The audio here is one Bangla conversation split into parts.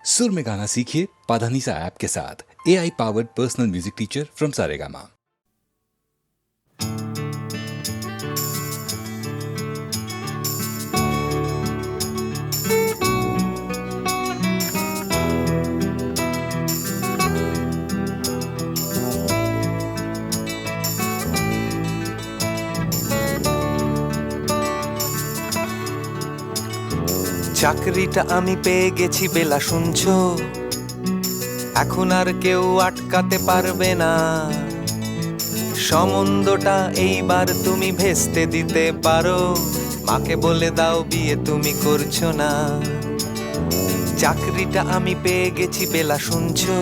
सुर में गाना सीखिए पाधानीसा ऐप के साथ। AI powered personal music teacher from Saregama. চাকরিটা আমি পেয়ে গেছি বেলা শুনছো, এখন আর কেউ আটকাতে পারবে না। সম্বন্ধটা এইবার তুমি ভেস্তে দিতে পারো, মাকে বলে দাও বিয়ে তুমি করছো না। চাকরিটা আমি পেয়ে গেছি বেলা শুনছো,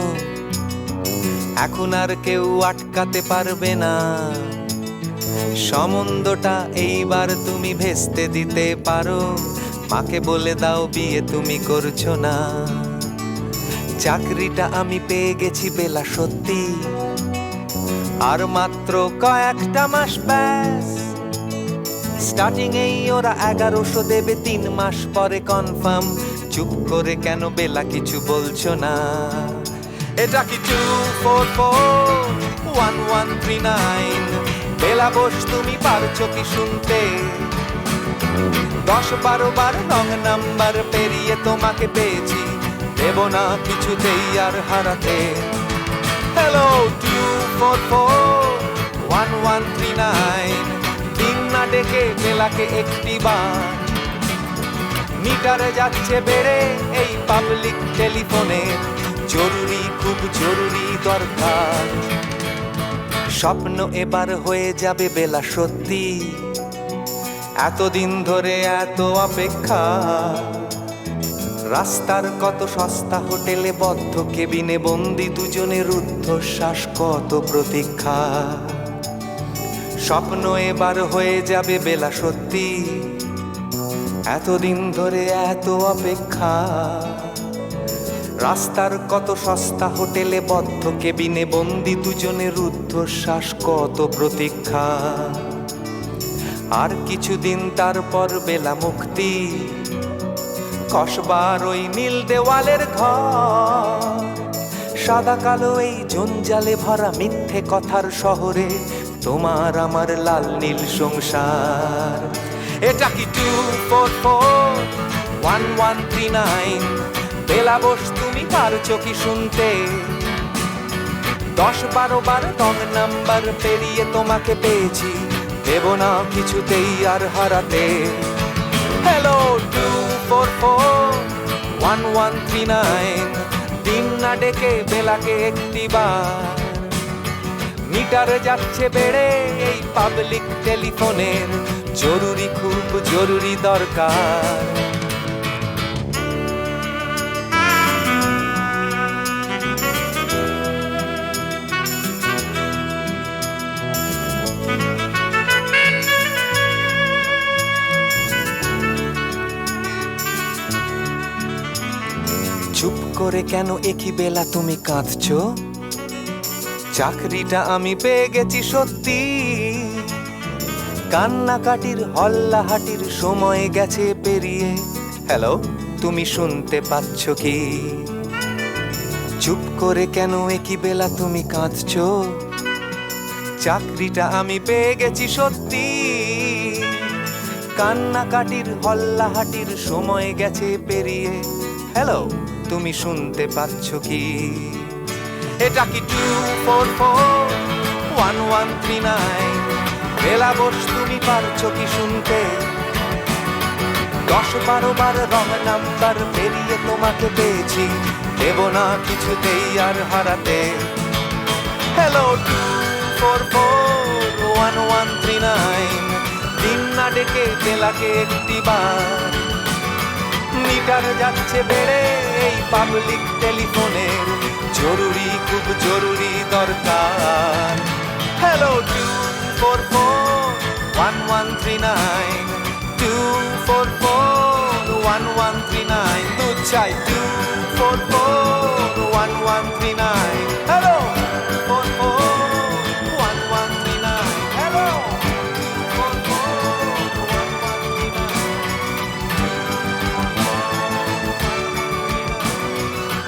এখন আর কেউ আটকাতে পারবে না। সম্বন্ধটা এইবার তুমি ভেস্তে দিতে পারো, মাকে বলে দাও বিয়ে তুমি করছো না। চাকরিটা আমি পেয়ে গেছি বেলা সত্যি, আর মাত্র কয়েকটা মাস ব্যাস। স্টার্টিং এই ওরা 1100 দেবে, 3 মাস পরে কনফার্ম। চুপ করে কেন বেলা কিছু বলছো না? এটা কি 2441139? বেলা বোস তুমি পারছো কি শুনতে? 10-12 বার রং নাম্বার পেরিয়ে তোমাকে পেয়েছি, দেব না কিছুতেই আর হারাতে। হ্যালো 2441139, দিন না ডেকে বেলাকে একটি বার। মিটারে যাচ্ছে বেড়ে এই পাবলিক টেলিফোনে, জরুরি খুব জরুরি দরকার। স্বপ্ন এবার হয়ে যাবে বেলা সত্যি, এতদিন ধরে এত অপেক্ষা। রাস্তার কত সস্তা হোটেলে বদ্ধ কেবিনে বন্দি দুজনের রুদ্ধশ্বাস, কত প্রতীক্ষা। স্বপ্ন এবার হয়ে যাবে বেলা সত্যি, এতদিন ধরে এত অপেক্ষা। রাস্তার কত সস্তা হোটেলে বদ্ধ কেবিনে বন্দি দুজনের রুদ্ধশ্বাস, কত প্রতীক্ষা। আর কিছুদিন তারপর বেলা মুক্তি, কসবার ওই নীল দেওয়ালের ঘর। সাদা কালো এই জঞ্জালে ভরা মিথ্যে কথার শহরে, তোমার আমার লাল নীল সংসার। এটা কি 2441139? বেলা বোস তুমি পারছো কি শুনতে? 10-12 বার রং নাম্বার পেরিয়ে তোমাকে পেয়েছি, দেব না কিছুতেই আর হারাতে। হ্যালো 2441139, দিন না ডেকে বেলাকে একটি বার। মিটারে যাচ্ছে বেড়ে এই পাবলিক টেলিফোনের, জরুরি খুব জরুরি দরকার। চুপ করে কেন একই বেলা তুমি কাঁদছো? চাকরিটা আমি পেয়ে গেছি সত্যি, কান্নাকাটির হল্লাহাটির সময় গেছে পেরিয়ে। হ্যালো তুমি শুনতে পাচ্ছ কি? চুপ করে কেন একই বেলা তুমি কাঁদছো? চাকরিটা আমি পেয়ে গেছি সত্যি, কান্নাকাটির হল্লাহাটির সময় গেছে পেরিয়ে। হ্যালো তুমি শুনতে পাচ্ছ কি? এটা কি 2441139? বেলা বোস তুমি পারছো কি শুনতে? 10-12 বার রং নাম্বার পেরিয়ে তোমাকে পেয়েছি, দেব না কিছুতেই আর হারাতে। হ্যালো 2441139, দিন না ডেকে বেলাকে একটি বার। মিটার যাচ্ছে বেড়ে এই পাবলিক টেলিফোনের, জরুরি খুব জরুরি দরকার। হ্যালো 2441139, 2441139, দুধ চাই 2441139। Hello 2441139, hello 2441139।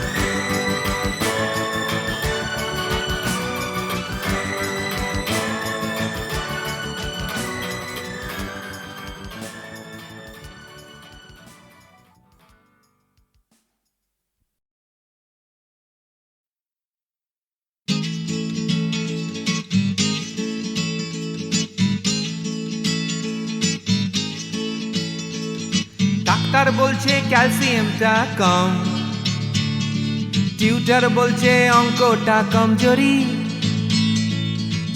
ডাক্তার বলছে ক্যালসিয়ামটা কম, টিউটার বলছে অঙ্কটা কমজোরি,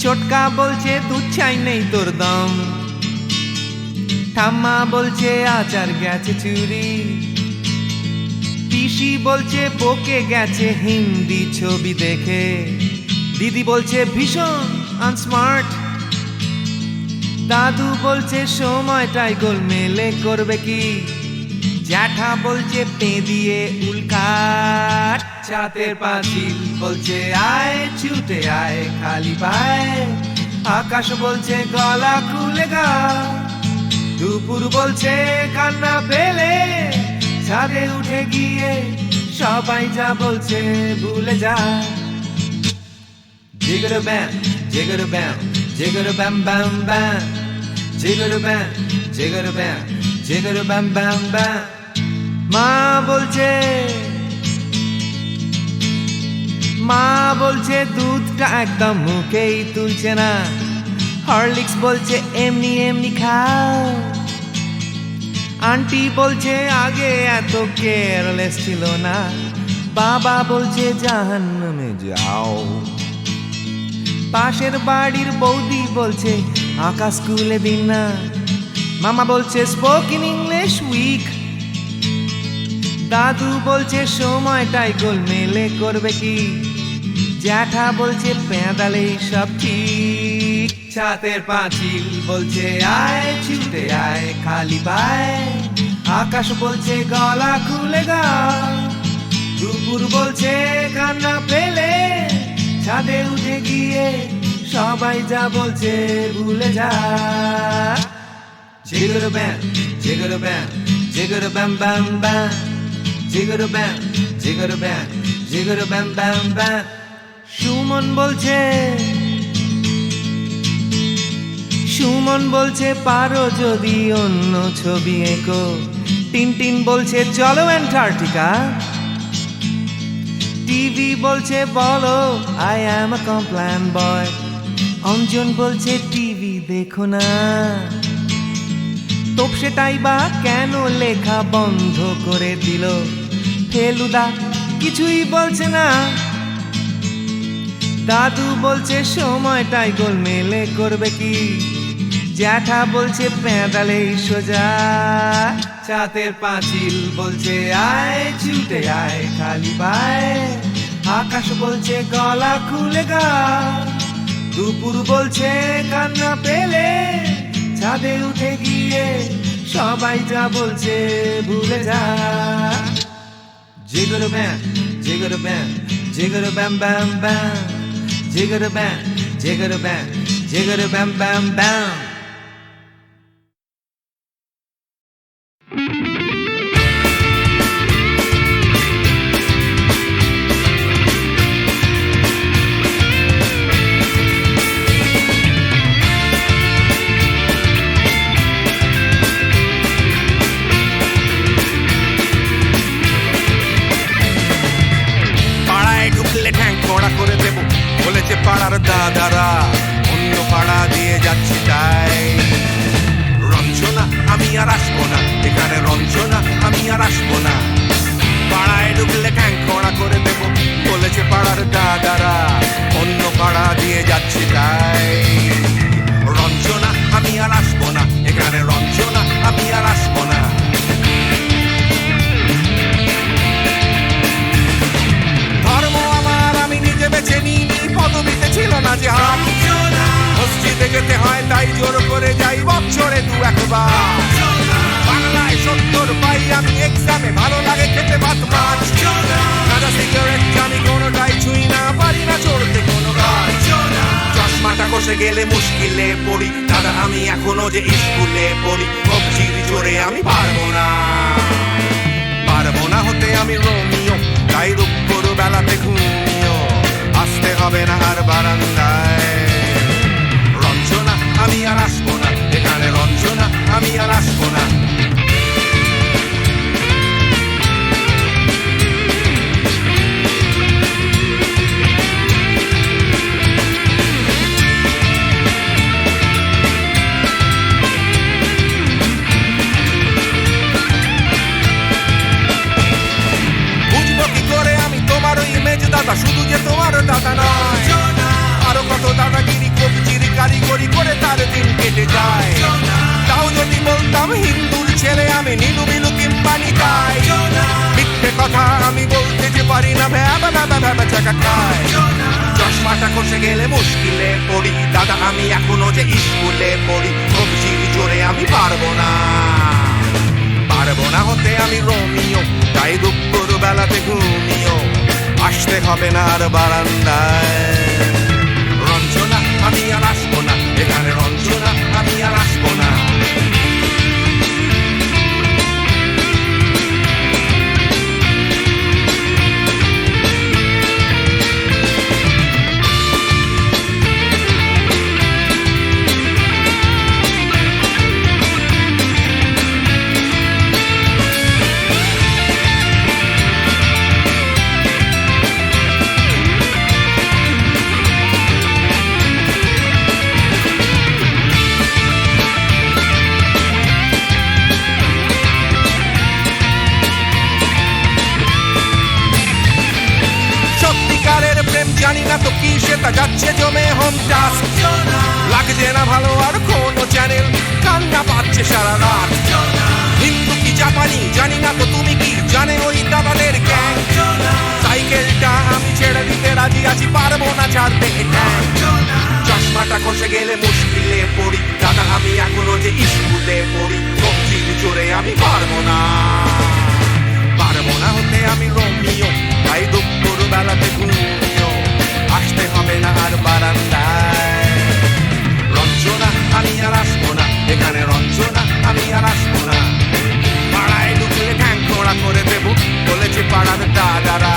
ছোটকা বলছে দুধ চাই নেই তোর দম, ঠাম্মা বলছে আচার গেছে চুরি, পিসি বলছে বকে গেছে হিন্দি ছবি দেখে, দিদি বলছে ভীষণ আনস্মার্ট, দাদু বলছে সময়টাই গোলমেলে করবে কি, জ্যাঠা বলছে পে দিয়ে উল্কাট, ছাতের পাঁচিল বলছে আয় ছুটে আয় খালি পায়, আকাশ বলছে গলা খুলে গা, দুপুর বলছে কান্না পেলে ছাদে উঠে গিয়ে সবাই যা বলছে ভুলে যা। জিগর ব্যাম জিগর ব্যাম জিগর ব্যাম ব্যাম ব্যাম, জিগর ব্যাম জিগর ব্যাম জিগর ব্যাম ব্যাম ব্যাম। মা বলছে দুধটা একদম মুখেই তুলছে না, হরলিক্স বলছে এমনি এমনি খাও, আন্টি বলছে আগে এত কেয়ারলেস ছিল না, বাবা বলছে জাহান্নামে যাও, পাশের বাড়ির বৌদি বলছে আকাশ স্কুলে দিন না, মামা বলছে স্পোকেন ইংলিশ উইক, দাদু বলছে সময়টাই গোলমেলে করবে কি, জ্যাঠা বলছে পেঁদালে সব ঠিক, ছাতের পাঁচিল বলছে আয় ছুটে আয় খালি পায়, আকাশ বলছে গলা খুলে গা, দুপুর বলছে কান্না পেলে ছাদে উঠে গিয়ে সবাই যা বলছে ভুলে যা। জিগর ব্যাম জিগর ব্যাম জিগর ব্যাম ব্যাম ব্যাম, জিগর ব্যাম জিগর ব্যাম জিগর ব্যাম ব্যাম ব্যাম। সুমন বলছে পারো যদি অন্য ছবি এঁকো, টিনটিন বলছে চলো অ্যান্টার্কটিকা, টিভি বলছে বলো আই অ্যাম আ কমপ্ল্যান বয়, অঞ্জন বলছে টিভি দেখো না, তোপসেটাই বা কেন লেখা বন্ধ করে দিল, ফেলুদা কিছুই বলছে না, দাদু বলছে সময়টাই গোলমেলে করবে কি, জ্যাঠা বলছে পেঁদালেই সোজা, ছাতের পাঁচিল বলছে আয় ছুটে আয় খালি পায়, আকাশ বলছে গলা খুলে গা, দুপুর বলছে কান্না পেলে ছাদে উঠে গিয়ে সবাই যা বলছে ভুলে যা। জিগর ব্যাম জিগর ব্যাম জিগর ব্যাম ব্যাম ব্যাম, জিগর ব্যাম জিগর ব্যাম জিগর ব্যাম ব্যাম ব্যাম। করে দেব বলেছে পাড়ার দাদারা, অন্য পাড়া দিয়ে যাচ্ছি তাই, রঞ্জনা আমি আর আসবো না, এখানে রঞ্জনা আমি আর আসবো না, পাড়ায় ঢুকলে ঠ্যাং খোঁড়া করে দেব বলেছে পাড়ার দাদারা, অন্য পাড়া দিয়ে যাচ্ছি তাই, রঞ্জনা আমি আর আসবো না, এখানে রঞ্জনা আমি আর আসবো না। বেছে নিনি পদবিতে ছিল না যে হাত, মসজিদে যেতে হয় তাই জোর করে যাই বছরে দু একবার, বাংলায় 70 পাই আমি এক্সামে, ভালো লাগে খেতে ভাত মাছ, সাদা সিগারেট আমি কোনোটাই ছুঁই না, পারি না চড়তে কোনো গাছ, চশমাটা কষে গেলে মুশকিলে পড়ি, দাদা আমি এখনো যে স্কুলে পড়ি, কবজির জোরে আমি পারবো না হতে আমি রোমিও, তাই দুপুর বেলাতে ঘুমিও, আসতে হবে না আর বারান্দায়, রঞ্জনা আমি আর আসবো না, এখানে রঞ্জনা আমি আর আসবো না। যে দাদা, শুধু যে তোমার দাদা নয়, আরো কত দাদাগিরি কবজির কারিগরি করে তার দিন কেটে যায়। তাও যদি বলতাম হিন্দুর ছেলে আমি, নীলু বিলু কিংবা নিতাই, মিথ্যে কথা আমি বলতে যে পারি না, ভ্যাবা ভ্যাবা ভ্যাবা চাকা খায়। চশমাটা খসে গেলে মুশকিলে পড়ি দাদা, আমি এখনো যে স্কুলে পড়ি, কবজির জোরে আমি পারবো না, পারবো না হতে আমি রোমিও, তাই দুপুর বেলাতে ঘুমিও আসতে হবে না আর বারান্দায়। রঞ্জনা আমি আর আসবো না এখানে, রঞ্জনা আমি আর আসবো না। সত্যিকারের প্রেম জানি না তো কি, সেটা যাচ্ছে জমে হোম টাস্ক, লাগছে না ভালো আর কোনো চ্যানেল, কান্না পাচ্ছে সারা রাত। হিন্দু কি জাপানি জানি না তো, তুমি কি জানে ওই দাদাদের গ্যাং? সাইকেলটা আমি ছেড়ে দিতে রাজি আছি, পারবো না ছাড়তে গ্যাং। চশমাটা খসে গেলে মুশকিলে পড়ি দাদা, আমি এখনো যে স্কুলে পড়ি, কবজির জোরে আমি পারবো না, পারবো না হতে আমি রোমিও, তাই দুপুর বেলাতে ঘুমিও আসতে হবে না আর বারান্দায়। রঞ্জনা আমি আর আসবো না এখানে, রঞ্জনা আমি আর আসবো না। পাড়ায় ঢুকলে ঠ্যাং খোঁড়া করে দেবো বলেছে পাড়ার দাদারা,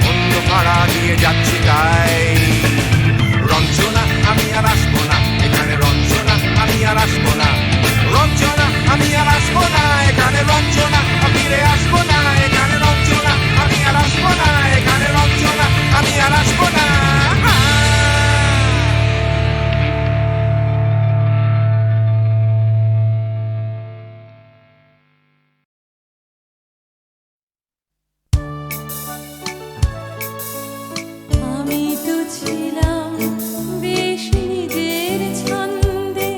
অন্য পাড়া দিয়ে যাচ্ছি তাই। রঞ্জনা আমি আর আসবো না এখানে, রঞ্জনা আমি আর আসবো না, রঞ্জনা আমি আর আসবো না এখানে, রঞ্জনা ফিরে আসবো না এখানে, রঞ্জনা আমি আর আসবো না এখানে, রঞ্জনা আমি আর আসবো না। আমি তো ছিলাম বেশ নিজের ছন্দে,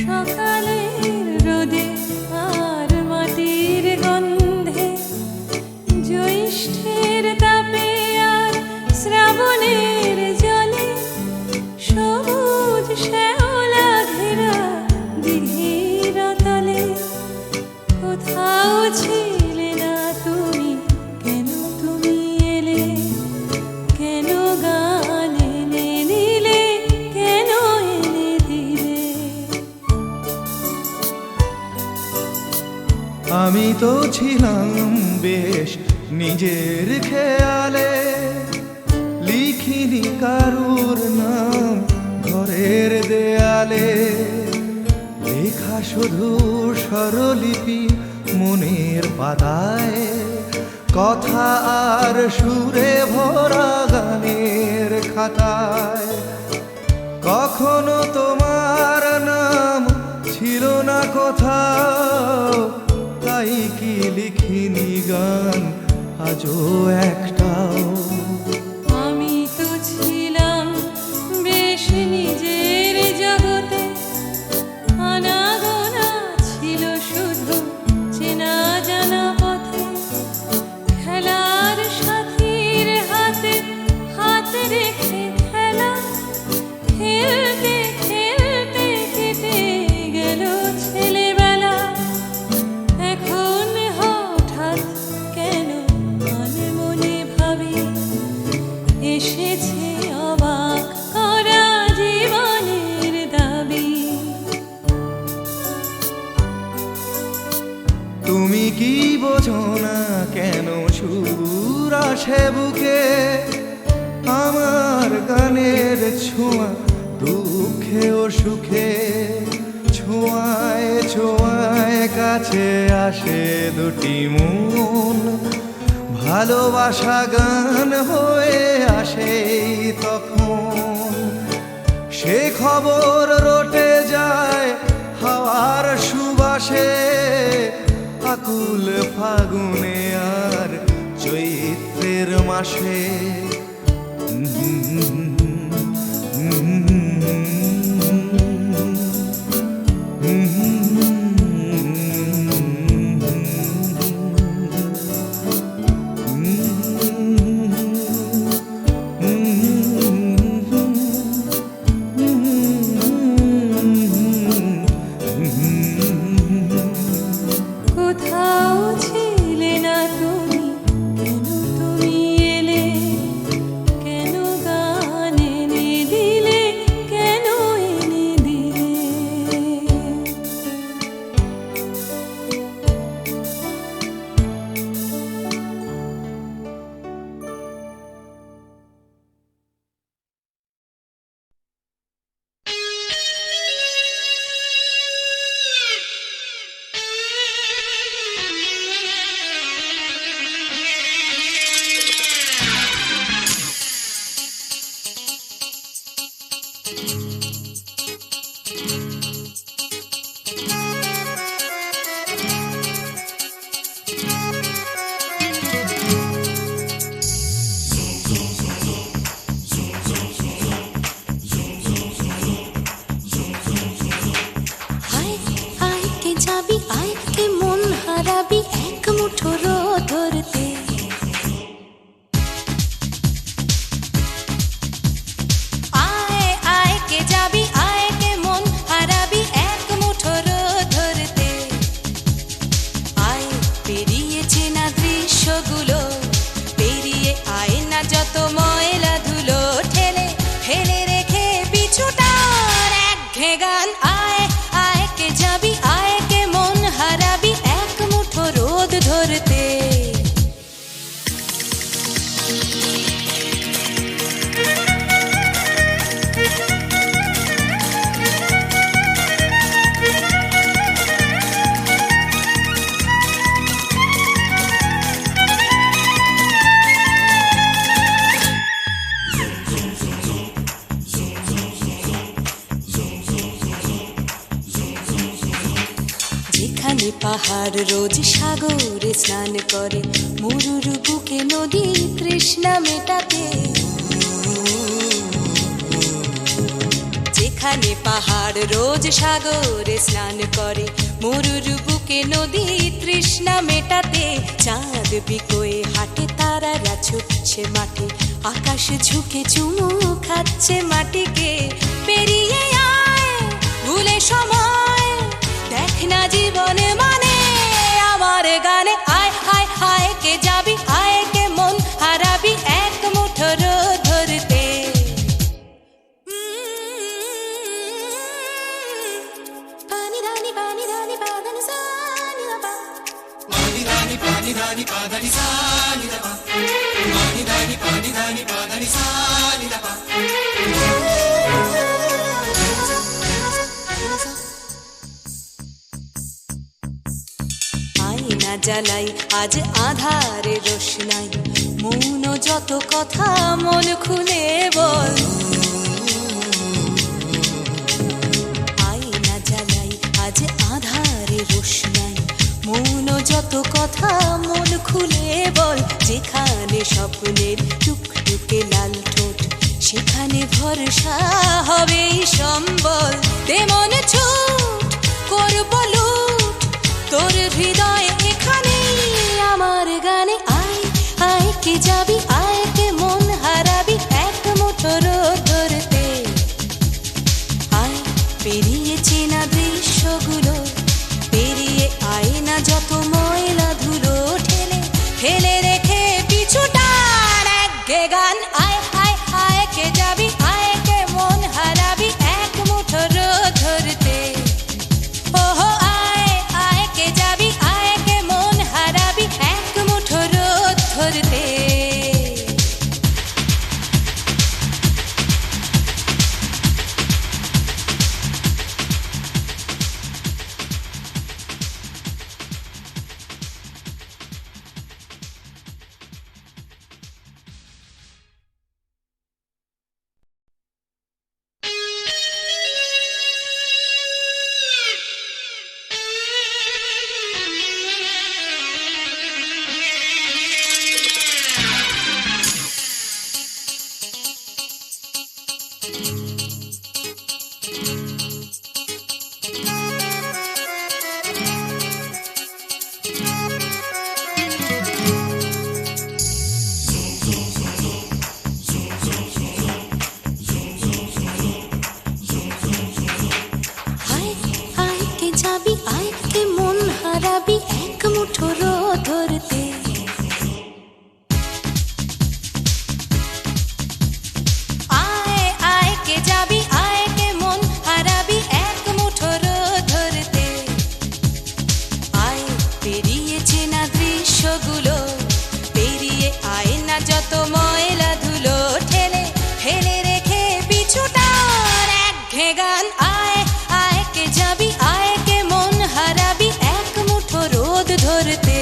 সকালের রোদে আর মাটির গন্ধে, জ্যৈষ্ঠের তাপে আর শ্রাবণের জলে, সবুজ শ্যাওলা ঘেরা দিঘির তলে। কোথাও ছিলে না তুমি, কেন তুমি এলে, কেন গান এনে নিলে, কেন এনে দিলে? আমি তো ছিলাম বেশ নিজের খেয়ালে, লিখিনি কারুর নাম ঘরের দেয়ালে, লেখা শুধু স্বরলিপি মনের পাতায়, কথা আর সুরে ভরা গানের খাতায়। কখনো তোমার নাম ছিল না কোথাও, তাই কি লিখিনি গান আজও একটাও। আমি তো ছিলাম বেশ নিজের জগতে, আনাগোনা ছিল শুধু চেনা জানা পথে, খেলার সাথীর হাতে হাত রেখে খেলা, খেলতে খেলতে কেটে গেল ছেলেবেলা। এখন হঠাৎ কেন মনে ভাবি, এসেছে অবাক করা জীবনের দাবি। তুমি কি বোঝো না কেন সুর আসে বুকে, আমার গানের ছোঁয়া দুঃখে ও সুখে, ছোঁয়ায় ছোঁয়ায় কাছে আসে দুটি মন, ভালোবাসা গান হয়ে আসে তখন। সে খবর রটে যায় হাওয়ার সুবাসে, আকুল ফাগুনে আর চৈত্র চৈত্রের মাসে কোথাও ছিলে না তুমি, কেন তুমি এলে, কেন গান এনে দিলে, কেন এনে দিলে। আয় আয় কে যাবি, আয় কে মন হারাবি এক মুঠো রোদ ধরতে। আয় আয় কে যাবি, আয় কে মন হারাবি এক মুঠো রোদ ধরতে। আয় পেরিয়েছে না দৃশ্যগুলো, পেরিয়ে আয় না যত ময়লা ধুলো, ঠেলে ফেলে রেখে পিছুটার একঘেয়ে গান। আয় আয় কে যাবি, আয় কে মন হারাবি এক মুঠো রোদ ধরতে। যেখানে পাহাড় রোজ সাগরে স্নান করে, মরুর বুকে নদী তৃষ্ণা মেটাতে। যেখানে পাহাড় রোজ সাগরে স্নান করে, মরুর বুকে নদী তৃষ্ণা মেটাতে। চাঁদ বিকোয়ে হাটে, তারারা ছুটছে মাঠে, আকাশ ঝুঁকে চুমু খাচ্ছে মাটিকে। পেরিয়ে আয় ভুলে সময়, দেখ না জীবনে মানে আমার গানে। আয় আয় আয় কে যাবি, আয় কে মন হারাবি এক মুঠো রোদ ধরতে। পানি রানি পানি রানি পাদানি সানি না পা, পানি রানি পাদানি সানি না পা, পানি রানি পাদানি সানি না পা। আয়না জ্বালাই আজ আধারে রোশনাই, মৌন যত কথা মন খুলে বল। আয়না জ্বালাই আজ আধারে রোশনাই, মৌন যত কথা মন খুলে বল। যেখানে স্বপ্নের টুকটুকে লাল ঠোঁট, সেখানে ভরসা হবে সম্বল। তেমন ছুট করব লুট তোর হৃদয় এখানে আমার গানে। আয় আয় কে যাবি, আয় কে মন হারাবি এক মুঠো রোদ ধরতে। আয় পেরিয়েছে না দৃশ্যগুলো, পেরিয়ে আয় না যত ময়লা ধুলো, ঠেলে ফেলে রেখে পিছুটার একঘেয়ে গান। আয় আয় আয় কে যাবি, আয় কে মন হারাবি এক মুঠো রোদ ধরতে। ওহো আয় আয় কে যাবি, আয় কে মন হারাবি এক মুঠো রোদ ধরতে। মুঠো রোদ ধরতে। আয় আয় কে যাবি, আয় কে মন হারাবি এক মুঠো রোদ ধরতে। আয় পেরিয়ে চেনা দৃশ্যগুলো, পেরিয়ে আয় না যত ময়লা ধুলো, ঠেলে ফেলে রেখে পিছুটার একঘে গান। আয় আয় কে যাবি, আয় কে মন হারাবি এক মুঠো রোদ ধরতে।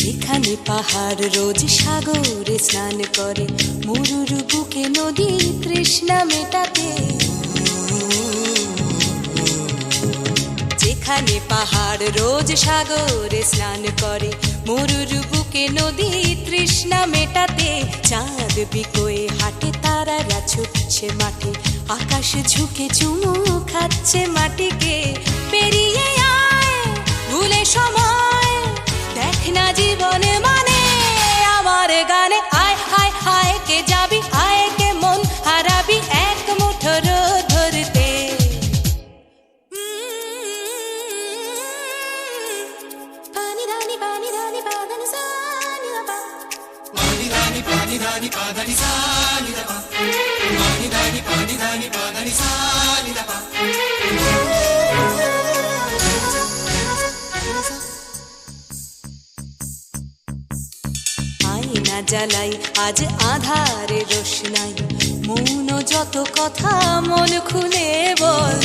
যেখানে পাহাড় রোজ সাগরে স্নান করে, মরুর বুকে নদী তৃষ্ণা মেটাতে। যেখানে পাহাড় রোজ সাগরে স্নান করে, মরুর বুকে নদী তৃষ্ণা মেটাতে। চাঁদ বিকোয়ে হাটে, তারারা ছুটছে মাঠে, আকাশ ঝুঁকে চুমু খাচ্ছে মাটিকে। পেরিয়ে আয় ভুলে সময়, দেখ না জীবনে মানে আমার গানে। আয় হায় হায় কে যাবি, আয় কে মন হারাবি এক মুঠো রোদ ধরতে। পানি রানি পাদানি সানি বাবা, পানি রানি পাদানি সানি বাবা, পানি রানি পাদানি সানি বাবা। আয়না জ্বালাই আজ আধারে রোশনাই, মৌন যত কথা মন খুলে বল।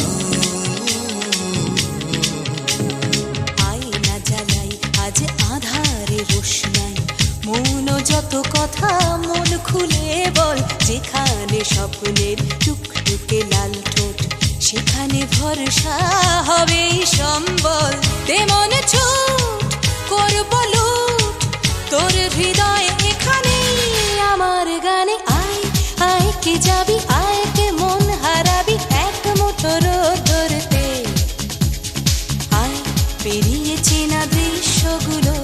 আয়না জ্বালাই আজ আধারে রোশনাই, মৌন যত কথা মন খুলে বল। যেখানে স্বপ্নের টুকটুকে লাল ঠোঁট, সেখানে ভরসা হবে সম্বল। তেমন ছুট করব লুট তোর হৃদয় এখানে আমার গানে। আয় আয় কে যাবি, আয় কে মন হারাবি এক মুঠো রোদ ধরতে। আয় পেরিয়ে চেনা দৃশ্যগুলো,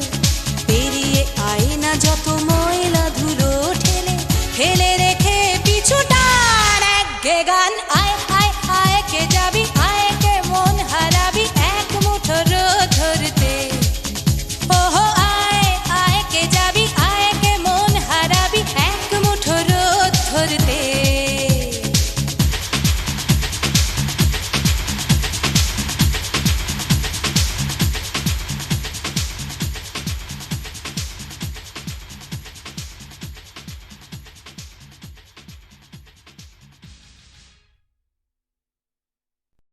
পেরিয়ে আয় না যত ময়লা ধুলো, ঠেলে ফেলে রেখে পিছুটার একঘে গান। আয় আয় আয় কে যাবি, আয় কে মন হারাবি এক মুঠো রোদ ধরতে। ওহো আয় আয় কে যাবি, আয় কে মন হারাবি এক মুঠো রোদ ধরতে।